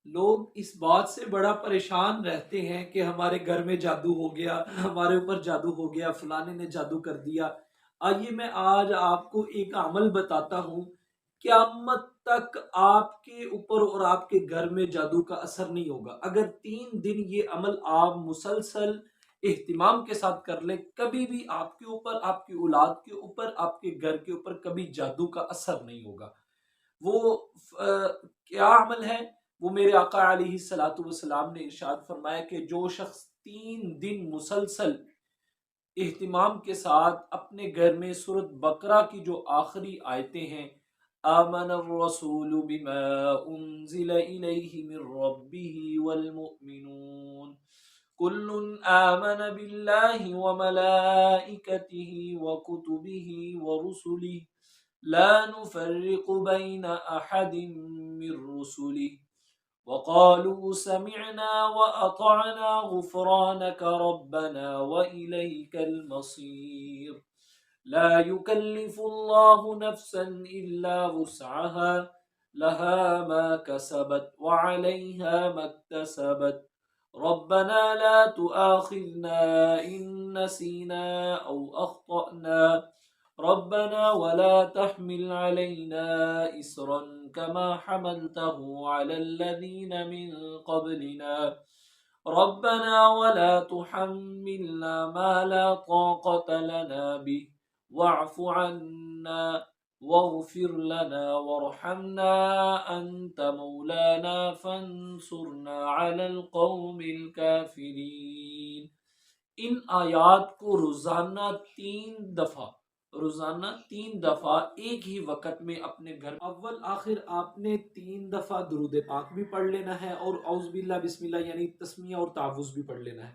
لوگ اس بات سے بڑا پریشان رہتے ہیں کہ ہمارے گھر میں جادو ہو گیا، ہمارے اوپر جادو ہو گیا، فلانے نے جادو کر دیا۔ آئیے میں آج آپ کو ایک عمل بتاتا ہوں، قیامت تک آپ کے اوپر اور آپ کے گھر میں جادو کا اثر نہیں ہوگا اگر 3 دن یہ عمل آپ مسلسل اہتمام کے ساتھ کر لیں۔ کبھی بھی آپ کے اوپر، آپ کی اولاد کے اوپر، آپ کے گھر کے اوپر کبھی جادو کا اثر نہیں ہوگا۔ وہ کیا عمل ہے؟ وہ میرے آقا علیہ الصلوۃ والسلام نے ارشاد فرمایا کہ جو شخص 3 دن مسلسل اہتمام کے ساتھ اپنے گھر میں سورۃ بقرہ کی جو آخری آیتیں ہیں، آمن الرسول بما انزل الیہ من ربہ والمؤمنون کل آمن باللہ وملائکتہ وکتبہ ورسلہ لا نفرق بین احد من رسلہ وقالوا سمعنا وأطعنا غفرانك ربنا وإليك المصير لا يكلف الله نفسا إلا وسعها لها ما كسبت وعليها ما اكتسبت ربنا لا تؤاخذنا إن نسينا أو أخطأنا ربنا ولا تحمل علينا إسرا كما حملته على الذين من قبلنا ربنا ولا تحملنا ما لا طاقة لنا به واعف عنا واغفر لنا وارحمنا أنت مولانا فانصرنا على القوم الكافرين۔ ان آیات کو روزانہ 3 دفعہ ایک ہی وقت میں اپنے گھر اول آخر آپ نے 3 دفعہ درود پاک بھی پڑھ لینا ہے اور اعوذ باللہ بسم اللہ یعنی تسمیہ اور تعوذ بھی پڑھ لینا ہے۔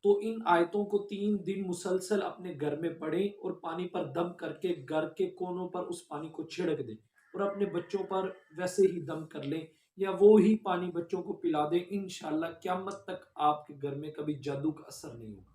تو ان آیتوں کو 3 دن مسلسل اپنے گھر میں پڑھیں اور پانی پر دم کر کے گھر کے کونوں پر اس پانی کو چھڑک دیں اور اپنے بچوں پر ویسے ہی دم کر لیں یا وہی پانی بچوں کو پلا دیں۔ انشاءاللہ قیامت تک آپ کے گھر میں کبھی جادو کا اثر نہیں ہوگا۔